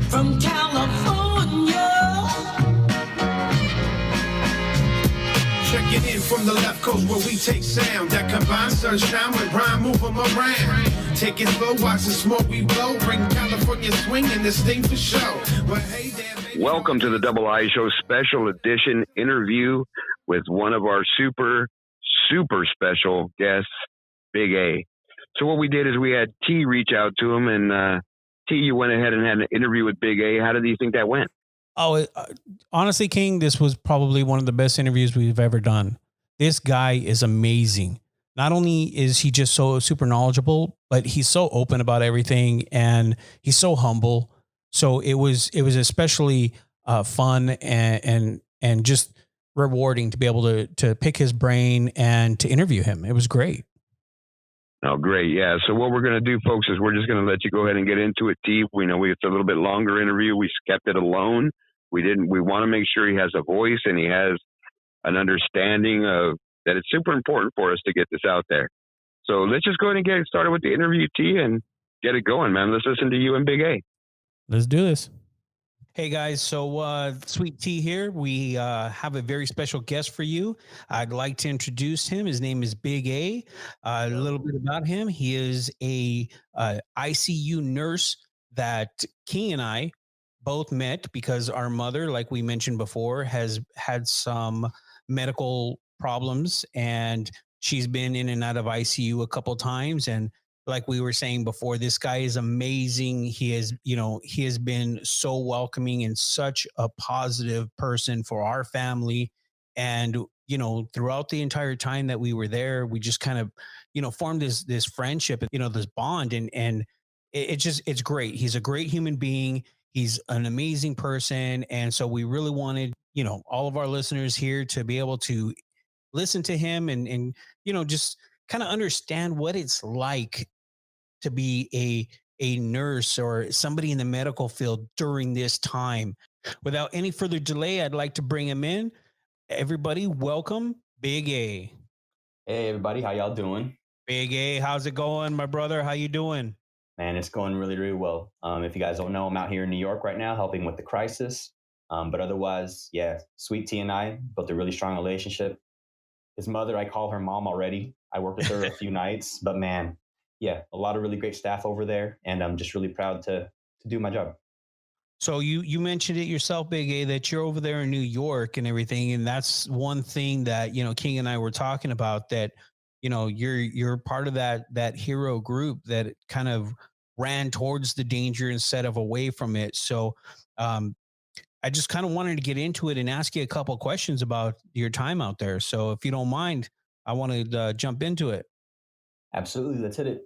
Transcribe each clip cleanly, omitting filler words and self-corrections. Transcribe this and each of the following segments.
from California. Checking in from the left coast where we take sound that combines sunshine with rhyme, move 'em around. Take it slow, watch the smoke we blow. Bring California swing in this thing for show. But hey there, baby. Welcome to the Double I Show special edition interview with one of our super special guests, Big A. So what we did is we had T reach out to him, and T, you went ahead and had an interview with Big A. How did you think that went? Oh, honestly, King, this was probably one of the best interviews we've ever done. This guy is amazing. Not only is he just so super knowledgeable, but he's so open about everything, and he's so humble. So it was especially fun and just rewarding to be able to pick his brain and to interview him. It was great. Oh, great. Yeah. So what we're going to do, folks, is we're just going to let you go ahead and get into it, T. We know it's a little bit longer interview. We kept it alone. We want to make sure he has a voice and he has an understanding of that. It's super important for us to get this out there. So let's just go ahead and get started with the interview, T, and get it going, man. Let's listen to you and Big A. Let's do this. Hey guys, so Sweet T here. We have a very special guest for you. I'd like to introduce him. His name is Big A. A little bit about him. He is a ICU nurse that King and I both met because our mother, like we mentioned before, has had some medical problems, and she's been in and out of ICU a couple times. And like we were saying before, this guy is amazing. He has been so welcoming and such a positive person for our family. And, throughout the entire time that we were there, we just kind of, formed this friendship, this bond. And it's great. He's a great human being. He's an amazing person. And so we really wanted, all of our listeners here to be able to listen to him and just kind of understand what it's like to be a nurse or somebody in the medical field during this time. Without any further delay, I'd like to bring him in. Everybody, welcome Big A. Hey everybody, how y'all doing? Big A, how's it going, my brother? How you doing? Man, it's going really, really well. If you guys don't know, I'm out here in New York right now helping with the crisis. But otherwise, yeah, Sweet T and I built a really strong relationship. His mother, I call her mom already. I worked with her a few nights, but man, yeah, a lot of really great staff over there, and I'm just really proud to do my job. So you mentioned it yourself, Big A, that you're over there in New York and everything, and that's one thing that King and I were talking about. That you're part of that hero group that kind of ran towards the danger instead of away from it. So I just kind of wanted to get into it and ask you a couple of questions about your time out there. So if you don't mind, I want to jump into it. Absolutely, let's hit it.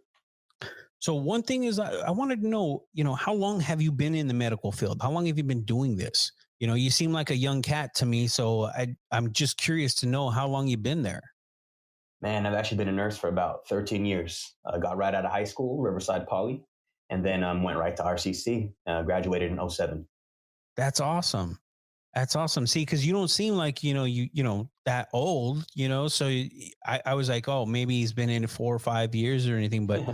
So one thing is I wanted to know, how long have you been in the medical field? How long have you been doing this? You seem like a young cat to me. So I'm just curious to know how long you've been there. Man, I've actually been a nurse for about 13 years. Got right out of high school, Riverside Poly, and then went right to RCC, graduated in 07. That's awesome. That's awesome. See, because you don't seem like, that old, so I was like, oh, maybe he's been in it 4 or 5 years or anything, but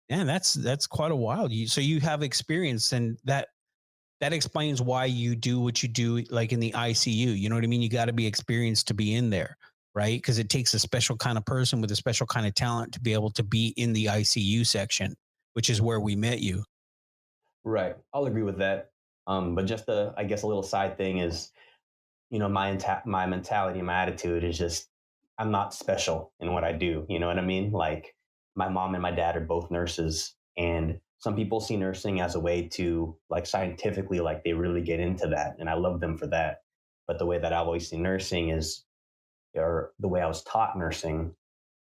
man, that's quite a while. So you have experience, and that explains why you do what you do, like in the ICU. You know what I mean? You got to be experienced to be in there, right? Because it takes a special kind of person with a special kind of talent to be able to be in the ICU section, which is where we met you. Right. I'll agree with that. But just I guess a little side thing is, my mentality and my attitude is just, I'm not special in what I do. You know what I mean? Like my mom and my dad are both nurses, and some people see nursing as a way to, like, scientifically, like, they really get into that. And I love them for that. But the way that I've always seen nursing is, or the way I was taught nursing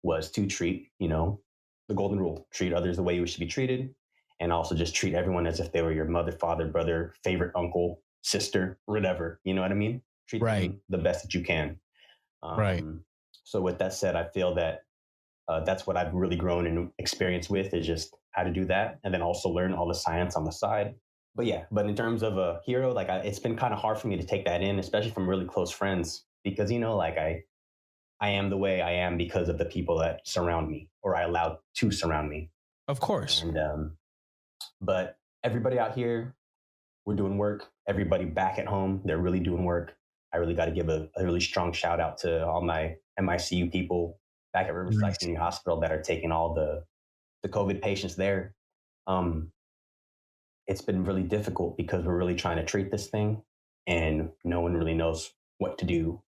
was to treat, the golden rule, treat others the way you should be treated. And also just treat everyone as if they were your mother, father, brother, favorite uncle, sister, whatever. You know what I mean? Treat them the best that you can. Right. So with that said, I feel that that's what I've really grown and experienced with, is just how to do that. And then also learn all the science on the side. But in terms of a hero, like it's been kind of hard for me to take that in, especially from really close friends, because, I am the way I am because of the people that surround me, or I allowed to surround me. Of course. And, but everybody out here, we're doing work. Everybody back at home, they're really doing work. I really got to give a really strong shout out to all my NYCU people back at Riverside Nice. Community Hospital that are taking all the COVID patients there. Um, it's been really difficult because we're really trying to treat this thing and no one really knows what to do.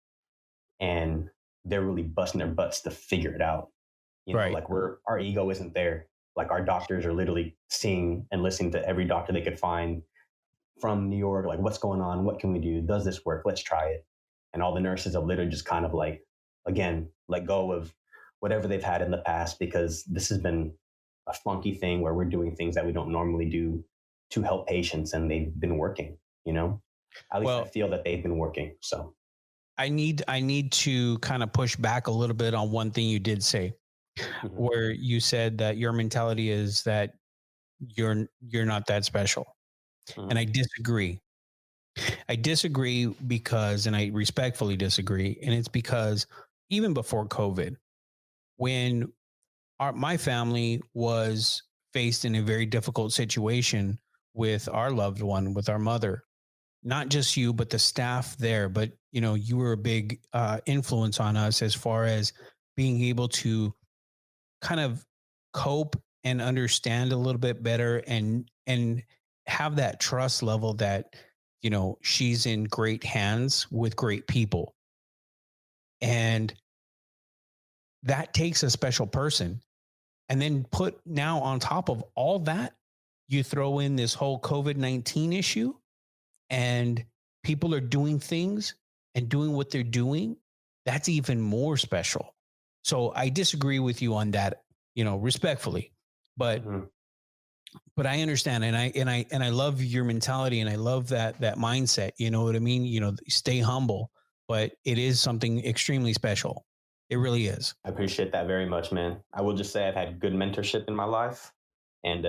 And they're really busting their butts to figure it out. You know, Right. like our ego isn't there. Like our doctors are literally seeing and listening to every doctor they could find from New York, like what's going on? What can we do? Does this work? Let's try it. And all the nurses have literally just kind of like, again, let go of whatever they've had in the past because this has been a funky thing where we're doing things that we don't normally do to help patients and they've been working, you know? At least I Well, feel that they've been working. So I need to kind of push back a little bit on one thing you did say, where you said that your mentality is that you're not that special. And I disagree. I disagree because, and I respectfully disagree, and it's because even before COVID, when my family was faced in a very difficult situation with our loved one, with our mother, not just you, but the staff there. But you were a big influence on us as far as being able to kind of cope and understand a little bit better and have that trust level that she's in great hands with great people, and that takes a special person. And then put now on top of all that, you throw in this whole COVID-19 issue, and people are doing things and doing what they're doing. That's even more special. So I disagree with you on that, respectfully, but I understand, and I love your mentality, and I love that mindset. You know what I mean? Stay humble, but it is something extremely special. It really is. I appreciate that very much, man. I will just say I've had good mentorship in my life. And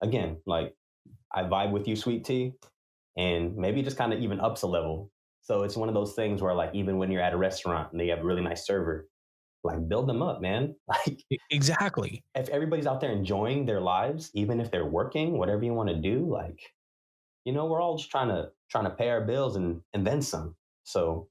again, like I vibe with you, Sweet Tea, and maybe just kind of even ups a level. So it's one of those things where like even when you're at a restaurant and they have a really nice server, like build them up, man. Like Exactly. if everybody's out there enjoying their lives, even if they're working, whatever you want to do, like, we're all just trying to pay our bills and then some. So,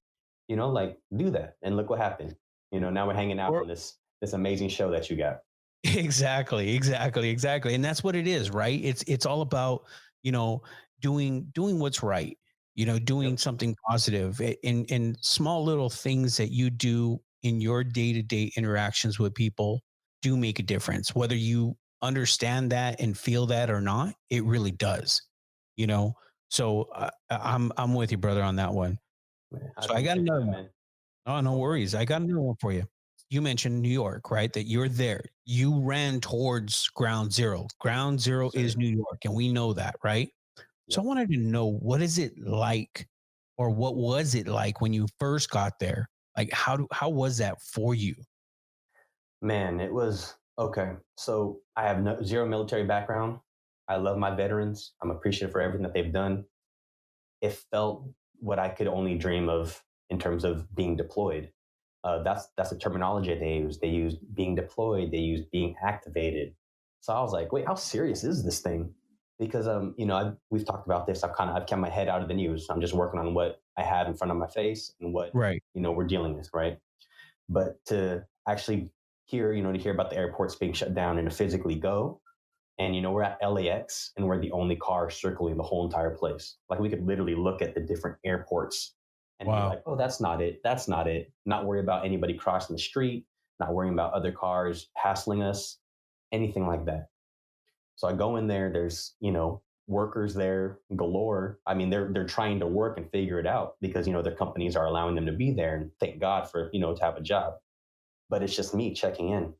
like do that. And look what happened. Now we're hanging out Or on this amazing show that you got. exactly. And that's what it is, right? It's all about, doing what's right, doing Yep. something positive in small little things that you do in your day-to-day interactions with people do make a difference. Whether you understand that and feel that or not, it really does, you know? So I'm with you, brother, on that one. Man, I So I got appreciate another that, one. man. Oh, no worries. I got another one for you. You mentioned New York, right? That you're there. You ran towards ground zero. Ground zero Yes, is sir. New York, and we know that, right? So I Yep. wanted to know, what is it like, or what was it like when you first got there? Like how was that for you? Man, it was okay. So I have zero military background. I love my veterans. I'm appreciative for everything that they've done. It felt what I could only dream of in terms of being deployed. That's the terminology they use. They use being deployed. They use being activated. So I was like, wait, how serious is this thing? Because we've talked about this. I've kept my head out of the news. I'm just working on what I have in front of my face and what Right. we're dealing with, right? But to actually to hear about the airports being shut down and to physically go, and we're at LAX and we're the only car circling the whole entire place. Like we could literally look at the different airports and be Wow. like, oh, that's not it. That's not it. Not worry about anybody crossing the street, not worrying about other cars hassling us, anything like that. So I go in there, there's, workers there galore. I mean, they're trying to work and figure it out because, their companies are allowing them to be there and thank God for, to have a job. But it's just me checking in.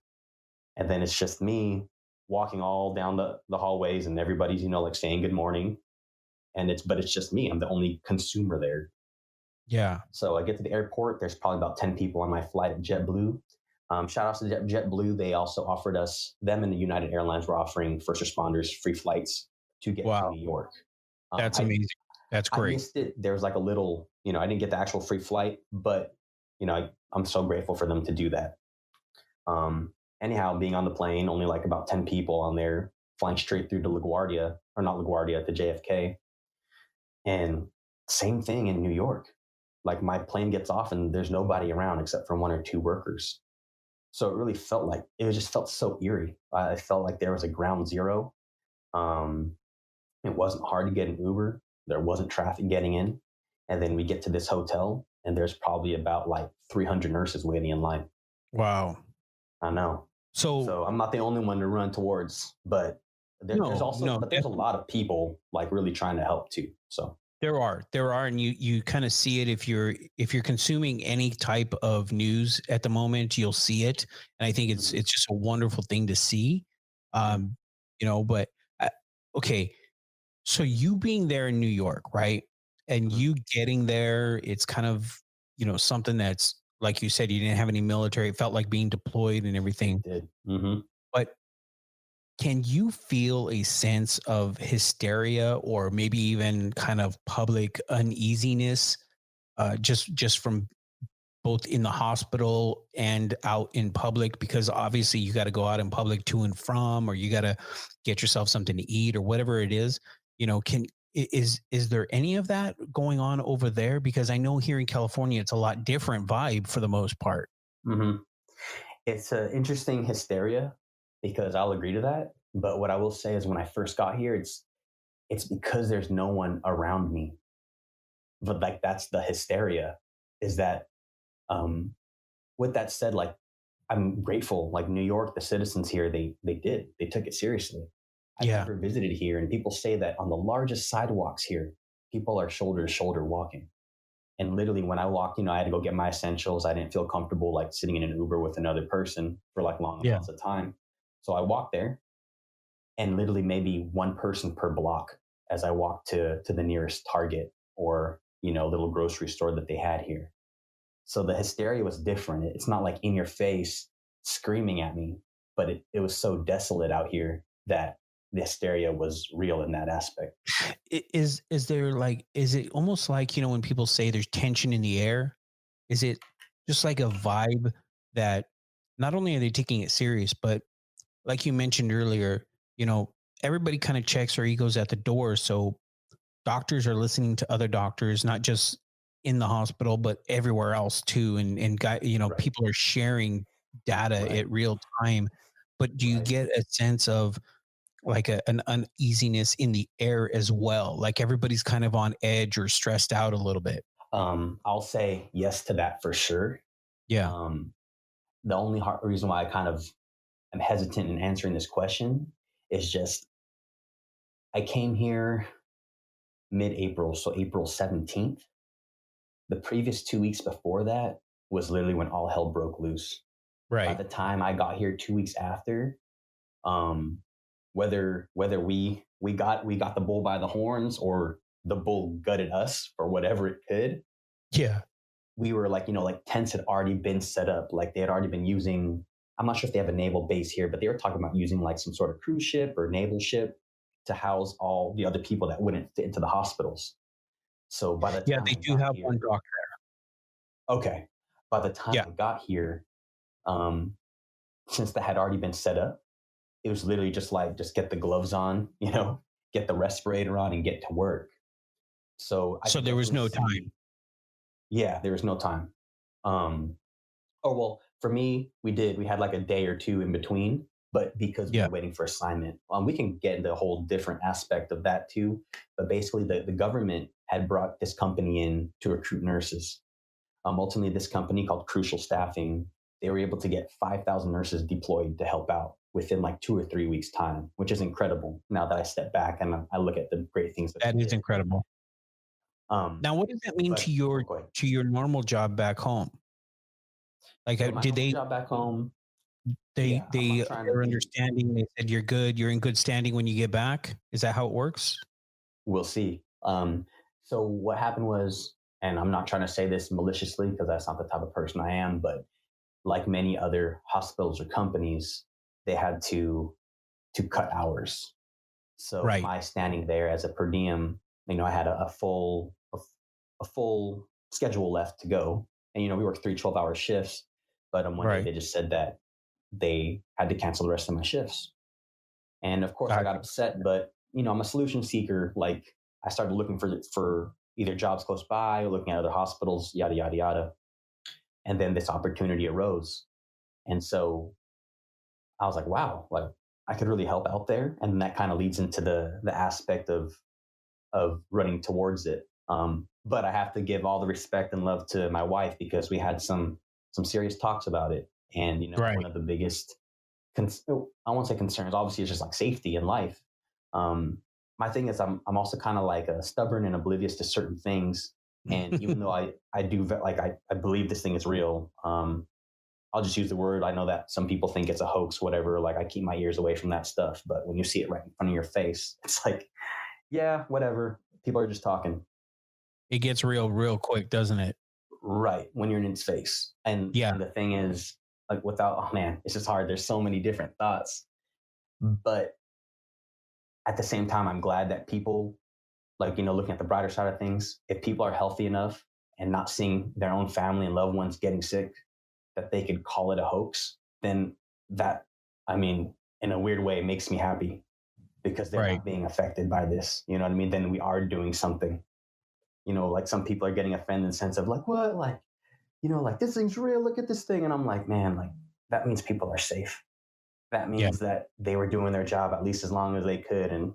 And then it's just me walking all down the hallways and everybody's, like saying good morning. But it's just me. I'm the only consumer there. Yeah. So I get to the airport. There's probably about 10 people on my flight at JetBlue. Shout out to JetBlue. They also offered them and the United Airlines were offering first responders free flights to get to Wow. New York. That's I, amazing. That's I great. missed it. There was like a little, I didn't get the actual free flight, but, I'm so grateful for them to do that. Anyhow, being on the plane, only like about 10 people on there, flying straight through to LaGuardia, or not LaGuardia, to JFK. And same thing in New York. Like my plane gets off and there's nobody around except for one or two workers. So it really felt like it just felt so eerie. I felt like there was a ground zero. Um, it wasn't hard to get an Uber. There wasn't traffic getting in. And then we get to this hotel and there's probably about like 300 nurses waiting in line. Wow. I know. So So I'm not the only one to run towards, but there's also, no, but there's a lot of people like really trying to help too. So there are, and you kind of see it if you're consuming any type of news at the moment, you'll see it, and I think mhm, it's just a wonderful thing to see. mhm, Um, but uh, okay, so you being there in New York, right, and mhm, you getting there, it's kind of something that's like you said, you didn't have any military, it felt like being deployed and it everything, did. Hmm. but can you feel a sense of hysteria or maybe even kind of public uneasiness just from both in the hospital and out in public? Because obviously you got to go out in public to and from, or you got to get yourself something to eat or whatever it is. Can is there any of that going on over there? Because I know here in California it's a lot different vibe for the most part. Hmm. It's an interesting hysteria because I'll agree to that. But what I will say is when I first got here, it's because there's no one around me. But like that's the hysteria is that um with that said, like I'm grateful. Like New York, the citizens here, they took it seriously. I've Yeah. never visited here, and people say that on the largest sidewalks here, people are shoulder to shoulder walking. And literally, when I walked, I had to go get my essentials. I didn't feel comfortable like sitting in an Uber with another person for like long Yeah. amounts of time. So I walked there, and literally maybe one person per block as I walked to the nearest Target or little grocery store that they had here. So the hysteria was different. It's not like in your face screaming at me, but it was so desolate out here that the hysteria was real in that aspect. Is there like is it almost like when people say there's tension in the air? Is it just like a vibe that not only are they taking it serious, but like you mentioned earlier, you know, everybody kind of checks their egos at the door. So doctors are listening to other doctors, not just in the hospital, but everywhere else too. And Right, people are sharing data right, at real time. But do you right. get a sense of like an uneasiness in the air as well? Like everybody's kind of on edge or stressed out a little bit. I'll say yes to that for sure. Yeah. Um, the only reason why I kind of am hesitant in answering this question is just I came here mid-April, so April 17th. The previous 2 weeks before that was literally when all hell broke loose. By Right. the time I got here 2 weeks after, um, whether we got the bull by the horns or the bull gutted us for whatever it could, Yeah. we were like like tents had already been set up, like they had already been using. I'm not sure if they have a naval base here, but they were talking about using like some sort of cruise ship or naval ship to house all the other people that wouldn't fit into the hospitals. So by the Yeah. time They I do got have one here, doctor. okay, by the time Yeah. I got here, um, since that had already been set up, it was literally just like just get the gloves on, get the respirator on and get to work. So I So could there was definitely no time. see, yeah, there was no time. Um, oh well, for me, we had like a day or two in between, but because we Yeah. were waiting for assignment, we can get into a whole different aspect of that too. But basically, the government had brought this company in to recruit nurses. Ultimately, this company called Crucial Staffing, they were able to get 5,000 nurses deployed to help out within like 2 or 3 weeks' time, which is incredible. Now that I step back and I look at the great things that they That is did. incredible. Um, Now, what does that mean but go ahead. to your normal job back home? Like, So my did normal job back home, yeah, I'm trying to they're be. understanding? They said you're good. You're in good standing when you get back. Is that how it works? We'll see. So what happened was, and I'm not trying to say this maliciously because that's not the type of person I am, but like many other hospitals or companies, they had to cut hours. So Right. my standing there as a per diem, I had a full schedule left to go, and we worked 3 12-hour shifts. But on one day Right. they just said that they had to cancel the rest of my shifts, and of course I got Gotcha. upset. But I'm a solution seeker. Like I started looking for either jobs close by or looking at other hospitals, yada, yada, yada. And then this opportunity arose. And so I was like, wow, like I could really help out there. And that kind of leads into the aspect of running towards it. But I have to give all the respect and love to my wife because we had some serious talks about it. And Right. one of the biggest, I won't say concerns. Obviously, it's just like safety in life. My thing is, I'm also kind of like stubborn and oblivious to certain things. And even though I do like I believe this thing is real, I'll just use the word. I know that some people think it's a hoax, whatever. Like I keep my ears away from that stuff. But when you see it right in front of your face, it's like, yeah, whatever. People are just talking. It gets real quick, doesn't it? Right. When you're in its face. And the thing is, like oh man, it's just hard. There's so many different thoughts. But at the same time, I'm glad that people, like, looking at the brighter side of things, if people are healthy enough and not seeing their own family and loved ones getting sick, that they could call it a hoax, then that, I mean, in a weird way, makes me happy because they're not being affected by this. You know what I mean? Then we are doing something. Like some people are getting offended in the sense of like, what? Like, like this thing's real. Look at this thing. And I'm like, man, like that means people are safe. That means that they were doing their job at least as long as they could. And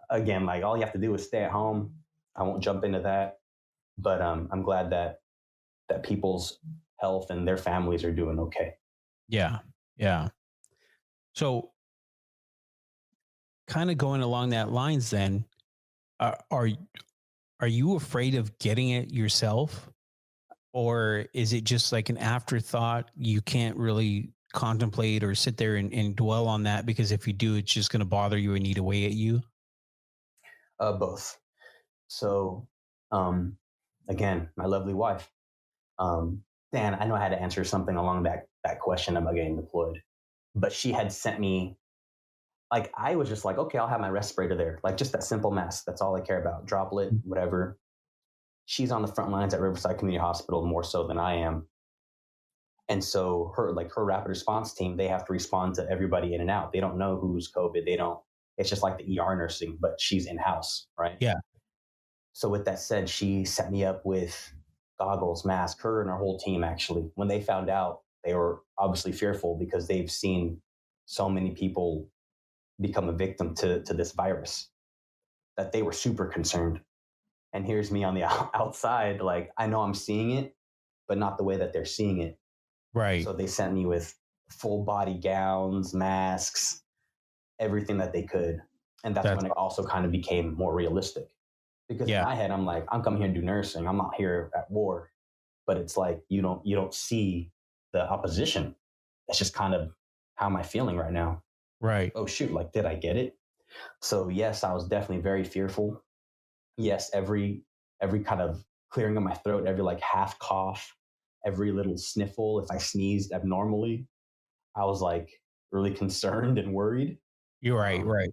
again, like all you have to do is stay at home. I won't jump into that, but I'm glad that people's health and their families are doing okay. Yeah. So, kind of going along that lines, then, are you afraid of getting it yourself, or is it just like an afterthought? You can't really contemplate or sit there and dwell on that because if you do, it's just going to bother you and eat away at you. Both. So, again, my lovely wife, Dan, I know I had to answer something along that question about getting deployed, but she had sent me, like, I was just like, okay, I'll have my respirator there, like just that simple mask. That's all I care about. Droplet, whatever. She's on the front lines at Riverside Community Hospital more so than I am. And so her rapid response team, they have to respond to everybody in and out. They don't know who's COVID. It's just like the ER nursing, but she's in-house, right? Yeah. So with that said, she set me up with goggles, mask, her and her whole team, actually. When they found out, they were obviously fearful because they've seen so many people become a victim to this virus that they were super concerned. And here's me on the outside, like, I know I'm seeing it, but not the way that they're seeing it. Right. So they sent me with full body gowns, masks, everything that they could. And that's when it also kind of became more realistic. Because in my head, I'm like, I'm coming here to do nursing. I'm not here at war. But it's like, you don't see the opposition. It's just kind of how am I feeling right now? Right. Oh, shoot. Like, did I get it? So yes, I was definitely very fearful. Yes, every kind of clearing of my throat, every like half cough, every little sniffle, if I sneezed abnormally, I was like really concerned and worried. You're right. Right.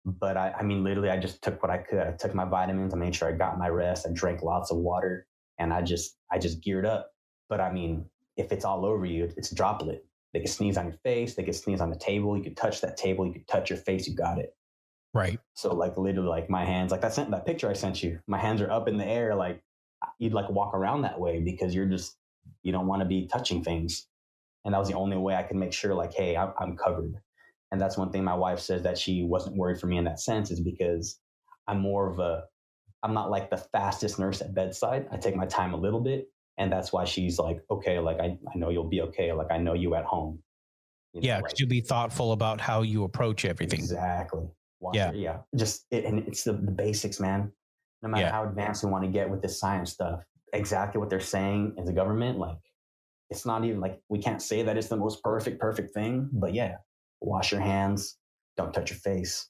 But I mean, literally, I just took what I could. I took my vitamins. I made sure I got my rest. I drank lots of water, and I just geared up. But I mean, if it's all over you, it's a droplet. They could sneeze on your face. They could sneeze on the table. You could touch that table. You could touch your face. You got it. Right. So like literally, like my hands, like that picture I sent you, my hands are up in the air. Like you'd like walk around that way because you don't want to be touching things. And that was the only way I could make sure like, hey, I'm covered. And that's one thing my wife says that she wasn't worried for me in that sense is because I'm not like the fastest nurse at bedside. I take my time a little bit. And that's why she's like, okay, like I know you'll be okay. Like I know you at home. Because like, you'll be thoughtful about how you approach everything. Exactly. Yeah. Just and it's the basics, man. No matter how advanced we want to get with this science stuff, exactly what they're saying in the government, like it's not even like we can't say that it's the most perfect thing, but yeah, wash your hands, don't touch your face,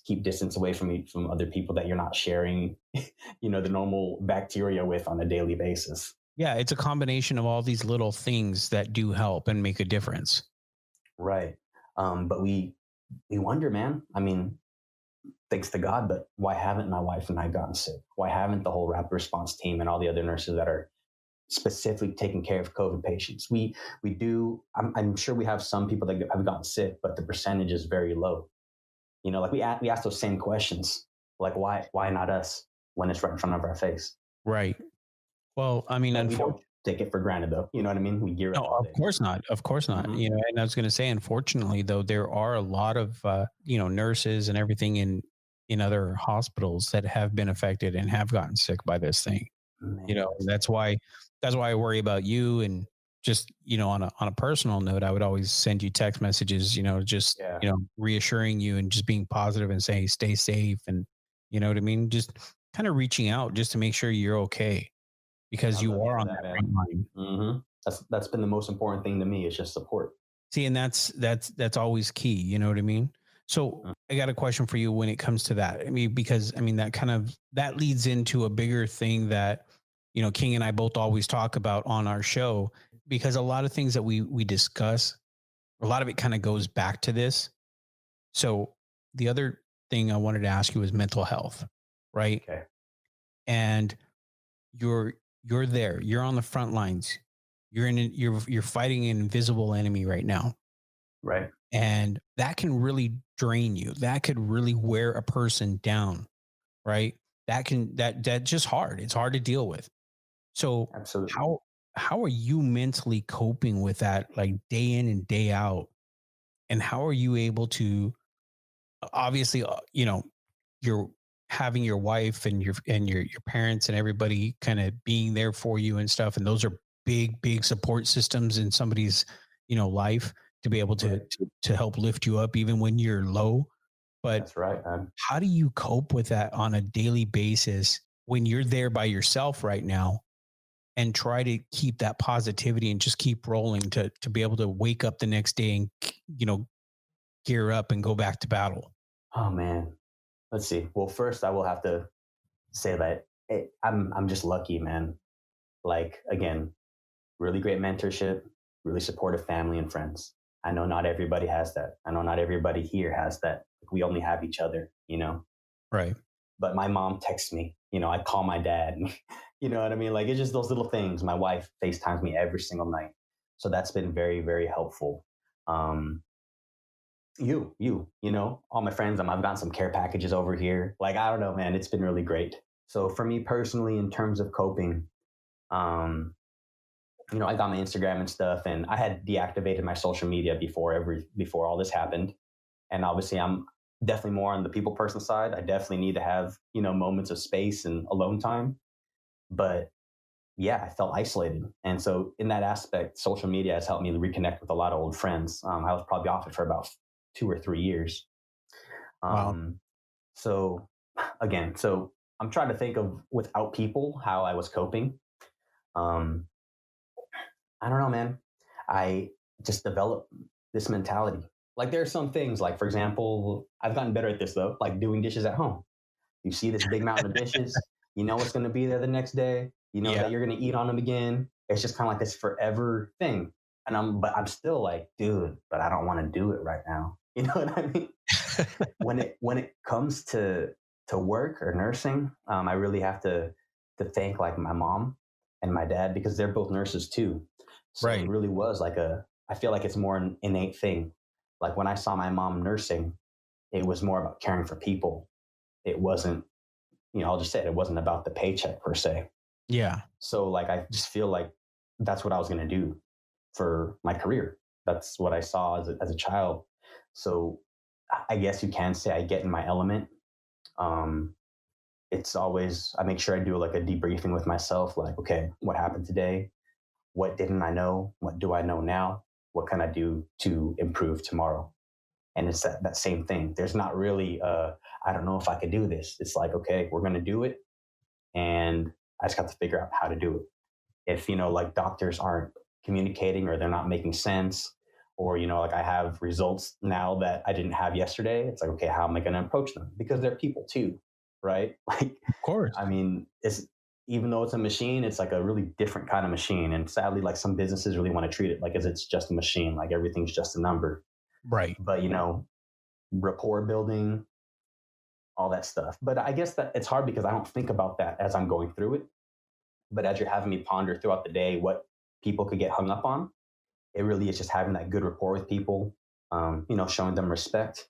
keep distance away from other people that you're not sharing, the normal bacteria with on a daily basis. Yeah, it's a combination of all these little things that do help and make a difference. Right. But we wonder, man. I mean, thanks to God, but why haven't my wife and I gotten sick? Why haven't the whole rapid response team and all the other nurses that are specifically taking care of COVID patients? We do. I'm sure we have some people that have gotten sick, but the percentage is very low. Like we ask those same questions. Like, why not us when it's right in front of our face? Right. Well, I mean, But we unfortunately, don't take it for granted, though. You know what I mean? We gear no, up all of day. course not. Of course not. Hmm. You know, and I was going to say, unfortunately, though, there are a lot of nurses and everything in other hospitals that have been affected and have gotten sick by this thing. You Man, know, that's that's why I worry about you. And just, on a personal note, I would always send you text messages, just, yeah, reassuring you and just being positive and saying stay safe, and you know what I mean? Just kind of reaching out just to make sure you're okay, because I you love you are for on that, that man. front line. That's been the most important thing to me. Is just support. See, and that's always key. You know what I mean? So Mm. I got a question for you when it comes to that. I mean, because I mean that leads into a bigger thing that King and I both always talk about on our show, because a lot of things that we discuss, a lot of it kind of goes back to this. So the other thing I wanted to ask you is mental health, right? Okay, And you're you're there, you're on the front lines, you're fighting an invisible enemy right now, right. and that can really drain you, that could really wear a person down, right? That's just hard, it's hard to deal with. So Absolutely. how are you mentally coping with that, like day in and day out? And how are you able to, obviously, you're having your wife and your parents and everybody kind of being there for you and stuff, and those are big support systems in somebody's life, to be able to Right. to help lift you up even when you're low. But That's right, man. how do you cope with that on a daily basis when you're there by yourself right now, and try to keep that positivity and just keep rolling to be able to wake up the next day and gear up and go back to battle? Oh man. Let's see. Well, first I will have to say that I'm just lucky, man. Like again, really great mentorship, really supportive family and friends. I know not everybody has that. I know not everybody here has that. We only have each other, Right. But my mom texts me, I call my dad. You know what I mean? Like it's just those little things. My wife FaceTimes me every single night. So that's been very, very helpful. Um, all my friends, I've gotten some care packages over here. Like, I don't know, man, it's been really great. So for me personally, in terms of coping, um, I got my Instagram and stuff, and I had deactivated my social media before all this happened. And obviously, I'm definitely more on the people person side. I definitely need to have moments of space and alone time. But yeah, I felt isolated, and so in that aspect, social media has helped me to reconnect with a lot of old friends. I was probably off it for about 2 or 3 years. Wow. Um, so again, so I'm trying to think of without people how I was coping. Um, I don't know, man. I just developed this mentality. Like there are some things, like for example, I've gotten better at this though, like doing dishes at home. You see this big mountain of dishes, you know what's going to be there the next day. You know Yeah. that you're going to eat on them again. It's just kind of like this forever thing. But I'm still like, dude, but I don't want to do it right now. You know what I mean? When it comes to work or nursing, I really have to thank like my mom and my dad because they're both nurses too. So it Right. really was like I feel like it's more an innate thing. Like when I saw my mom nursing, it was more about caring for people. It wasn't, I'll just say it wasn't about the paycheck per se. Yeah. So like I just feel like that's what I was going to do for my career. That's what I saw as a child. So I guess you can say I get in my element. Um, it's always I make sure I do like a debriefing with myself, like, okay, what happened today? What didn't I know? What do I know now? What can I do to improve tomorrow? And it's that same thing. There's not really I don't know if I could do this. It's like, okay, we're gonna do it. And I just got to figure out how to do it. If, like doctors aren't communicating or they're not making sense, or, like I have results now that I didn't have yesterday, it's like, okay, how am I going to approach them? Because they're people too, right? Like, Of course. I mean, even though it's a machine, it's like a really different kind of machine. And sadly, like some businesses really want to treat it like as it's just a machine, like everything's just a number. Right. But, rapport building, all that stuff. But I guess that it's hard because I don't think about that as I'm going through it. But as you're having me ponder throughout the day what people could get hung up on, it really is just having that good rapport with people, showing them respect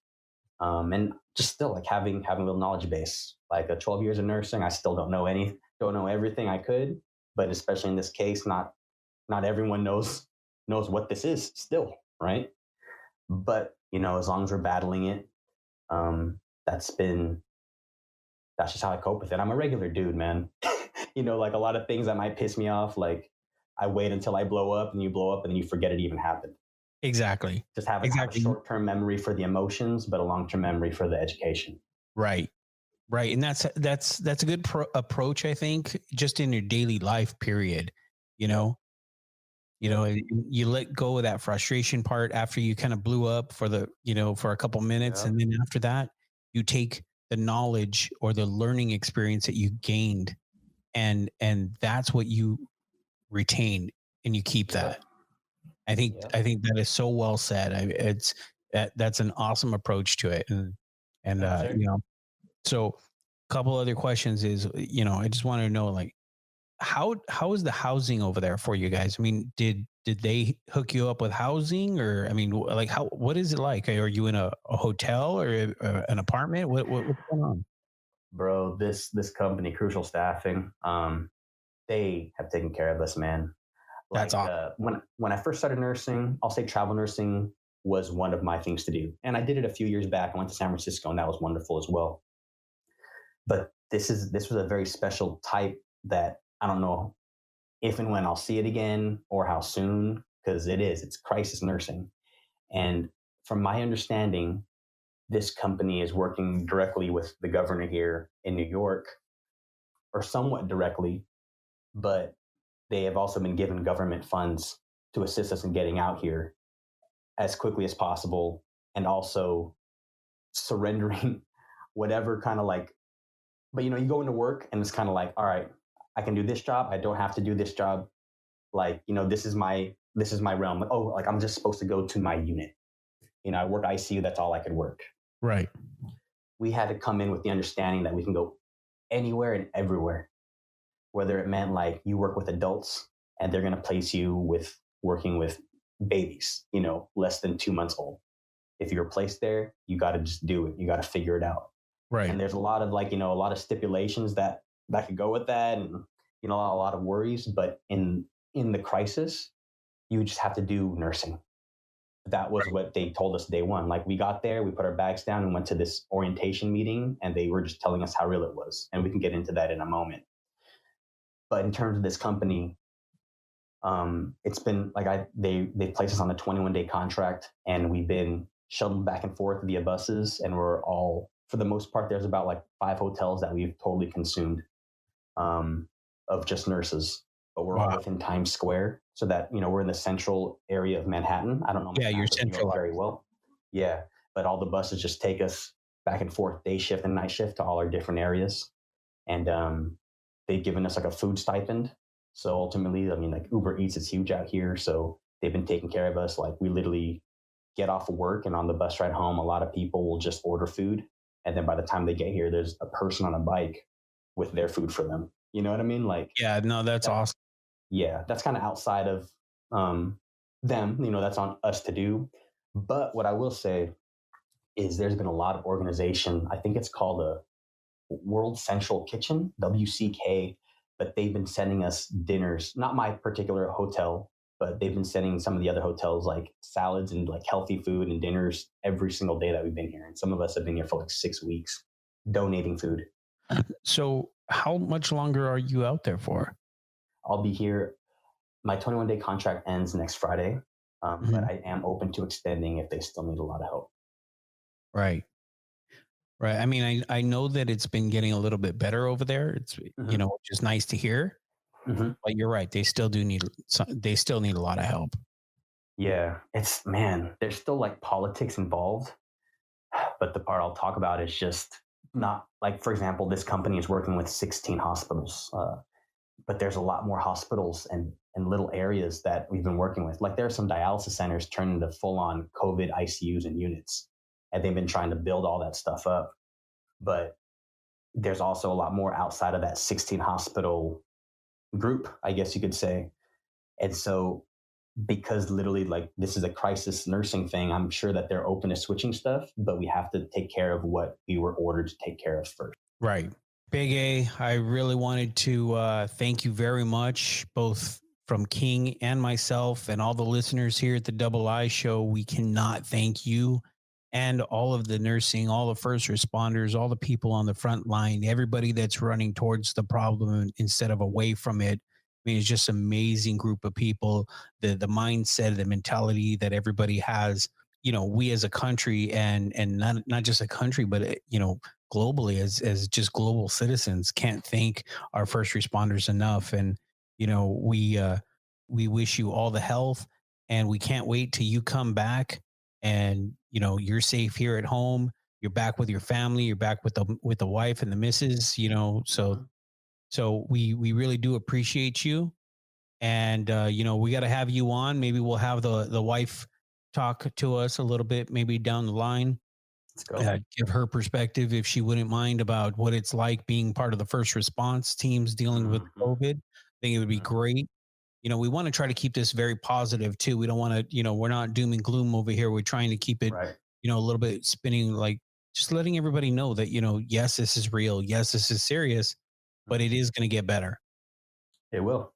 And just still like having a little knowledge base. Like 12 years of nursing, I still don't know everything I could, but especially in this case, not everyone knows what this is still, right? But as long as we're battling it, um, that's been that's just how I cope with it. I'm a regular dude, man. Like a lot of things that might piss me off, like I wait until I blow up and you blow up and then you forget it even happened. Exactly. Just have a Exactly. short-term memory for the emotions, but a long-term memory for the education. Right. Right. And that's a good approach, I think, just in your daily life, period. You know, you let go of that frustration part after you kind of blew up for a couple minutes. Yeah. And then after that, you take the knowledge or the learning experience that you gained and that's what you retain and you keep that. I think that is so well said. That's an awesome approach to it. And Thanks, sir. so a couple other questions is, I just want to know, like, how is the housing over there for you guys? I mean, did they hook you up with housing, or I mean, like, what is it like? Are you in a hotel or an apartment? What's going on? Bro, this company, Crucial Staffing, they have taken care of us, man. That's Like awesome. when I first started nursing, I'll say travel nursing was one of my things to do, and I did it a few years back. I went to San Francisco, and that was wonderful as well. But this was a very special type that I don't know if and when I'll see it again or how soon, because it's crisis nursing. And from my understanding, this company is working directly with the governor here in New York, or somewhat directly, but they have also been given government funds to assist us in getting out here as quickly as possible, and also surrendering whatever kind of like, but you go into work and it's kind of like, all right, I can do this job, I don't have to do this job. Like, this is my realm. Like, oh, like I'm just supposed to go to my unit. I work ICU, that's all I could work. Right. We had to come in with the understanding that we can go anywhere and everywhere, whether it meant like you work with adults and they're going to place you with working with babies, less than 2 months old. If you're placed there, you got to just do it. You got to figure it out. Right. And there's a lot of like, a lot of stipulations that could go with that, and a lot of worries. But in the crisis, you just have to do nursing. That was what they told us day one. Like we got there, we put our bags down and went to this orientation meeting, and they were just telling us how real it was. And we can get into that in a moment. But in terms of this company, it's been like they placed us on a 21-day contract, and we've been shuttled back and forth via buses, and we're all, for the most part, there's about like 5 hotels that we've totally consumed, of just nurses. But we're all within Times Square, so that we're in the central area of Manhattan. I don't know. Yeah, you're Manhattan, New York very centralized. well. Yeah, but all the buses just take us back and forth, day shift and night shift, to all our different areas, and they've given us like a food stipend. So ultimately, I mean, like Uber Eats is huge out here, so they've been taking care of us. Like we literally get off of work, and on the bus ride home, a lot of people will just order food, and then by the time they get here, there's a person on a bike with their food for them. You know what I mean? Like, Yeah, no, that's awesome. yeah, that's kind of outside of them. That's on us to do. But what I will say is there's been a lot of organization. I think it's called a World Central Kitchen, WCK, but they've been sending us dinners, not my particular hotel, but they've been sending some of the other hotels like salads and like healthy food and dinners every single day that we've been here. And some of us have been here for like 6 weeks donating food. So how much longer are you out there for? I'll be here. My 21-day contract ends next Friday, but I am open to extending if they still need a lot of help. Right. Right. I mean, I know that it's been getting a little bit better over there. It's, which is nice to hear, but you're right. They still need a lot of help. Yeah, there's still like politics involved, but the part I'll talk about is just not like, for example, this company is working with 16 hospitals, but there's a lot more hospitals and little areas that we've been working with. Like there are some dialysis centers turned into full-on COVID ICUs and units, and they've been trying to build all that stuff up. But there's also a lot more outside of that 16 hospital group, I guess you could say. And so because literally like this is a crisis nursing thing, I'm sure that they're open to switching stuff, but we have to take care of what we were ordered to take care of first. Right. Big A, I really wanted to thank you very much, both from King and myself and all the listeners here at the Double I Show. We cannot thank you and all of the nursing, all the first responders, all the people on the front line, everybody that's running towards the problem instead of away from it. I mean, it's just an amazing group of people. The mindset, the mentality that everybody has. You know, we as a country, and not just a country, but you know, globally as just global citizens, can't thank our first responders enough. And you know, we wish you all the health, and we can't wait till you come back and you know you're safe here at home, you're back with your family, you're back with the wife and the missus, you know. So we really do appreciate you. And you know, we got to have you on. Maybe we'll have the wife talk to us a little bit maybe down the line. Let's go. Give her perspective, if she wouldn't mind, about what it's like being part of the first response teams dealing with COVID. I think it would be great. You know, we want to try to keep this very positive too. We don't want to, you know, we're not doom and gloom over here. We're trying to keep it, Right. you know, a little bit spinning, like just letting everybody know that, you know, yes, this is real. Yes, this is serious, but it is going to get better. It will.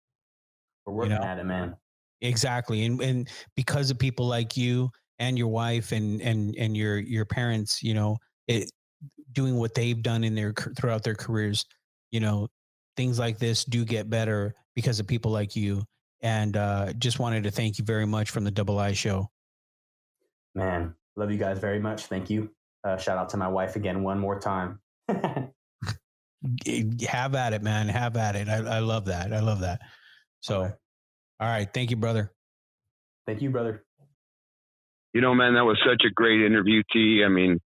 We're working at it, man. Exactly. And because of people like you and your wife and your parents, you know, doing what they've done in their throughout their careers, you know, things like this do get better because of people like you. And just wanted to thank you very much from the Double I Show. Man, love you guys very much. Thank you. Shout out to my wife again one more time. Have at it, man. Have at it. I love that. I love that. So, Okay. All right. Thank you, brother. Thank you, brother. You know, man, that was such a great interview, T. I mean,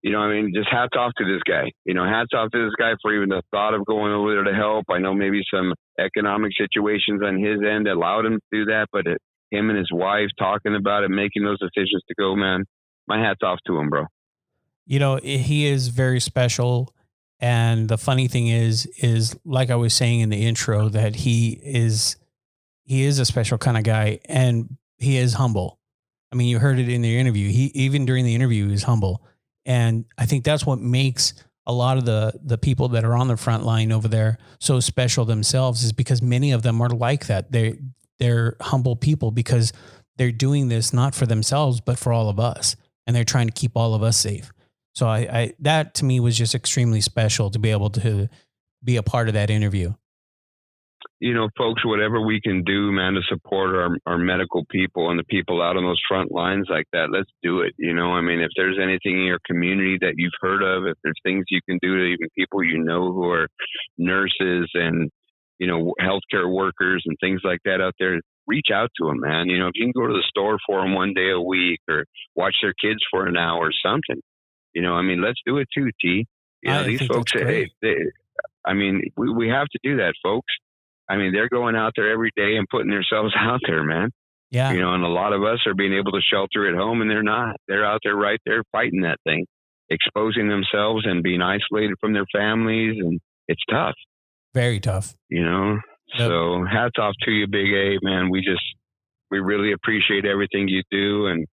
you know, just hats off to this guy. You know, hats off to this guy for even the thought of going over there to help. I know maybe some economic situations on his end allowed him to do that, but him and his wife talking about it, making those decisions to go, man, my hat's off to him, bro. You know, he is very special. And the funny thing is like I was saying in the intro, that he is a special kind of guy, and he is humble. I mean, you heard it in the interview. He, even during the interview, is humble. And I think that's what makes a lot of the people that are on the front line over there so special themselves, is because many of them are like that. They're humble people because they're doing this not for themselves, but for all of us. And they're trying to keep all of us safe. So I that to me was just extremely special to be able to be a part of that interview. You know, folks, whatever we can do, man, to support our medical people and the people out on those front lines like that, let's do it. You know, I mean, if there's anything in your community that you've heard of, if there's things you can do to even people you know who are nurses and, you know, healthcare workers and things like that out there, reach out to them, man. You know, if you can go to the store for them one day a week or watch their kids for an hour or something, you know, I mean, let's do it too, T. You know, these folks say, hey, I mean, we have to do that, folks. I mean, they're going out there every day and putting themselves out there, man. Yeah. You know, and a lot of us are being able to shelter at home, and they're not. They're out there right there fighting that thing, exposing themselves and being isolated from their families. And it's tough. Very tough. You know, yep. So hats off to you, Big A, man. We really appreciate everything you do. And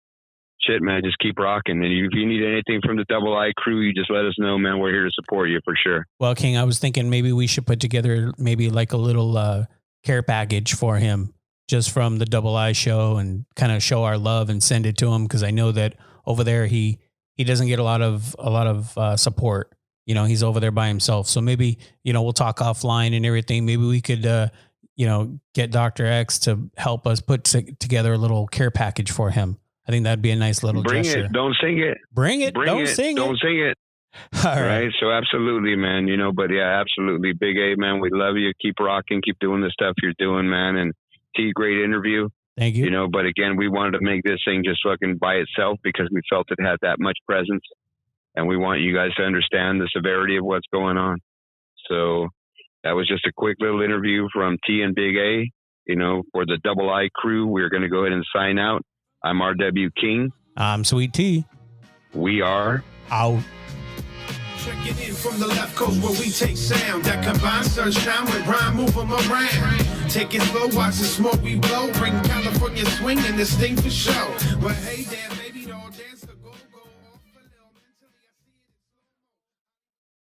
shit, man, just keep rocking. And if you need anything from the Double I crew, you just let us know, man. We're here to support you for sure. Well, King, I was thinking maybe we should put together maybe like a little care package for him just from the Double I Show and kind of show our love and send it to him. Cause I know that over there, he doesn't get a lot of support. You know, he's over there by himself. So maybe, you know, we'll talk offline and everything. Maybe we could, you know, get Dr. X to help us put together a little care package for him. I think that'd be a nice little gesture. Bring it. Don't sing it. Bring it. Don't sing it. Don't sing it. All right. So absolutely, man. You know, but yeah, absolutely. Big A, man. We love you. Keep rocking. Keep doing the stuff you're doing, man. And T, great interview. Thank you. You know, but again, we wanted to make this thing just fucking by itself because we felt it had that much presence. And we want you guys to understand the severity of what's going on. So that was just a quick little interview from T and Big A. You know, for the Double I crew, we're going to go ahead and sign out. I'm RW King. I'm Sweet T. We are out. Checking in from the left coast where we take sound that combines sunshine with rhyme, move 'em around. Take it slow, watch the smoke we blow. Bring California swing and this thing for show. But hey there.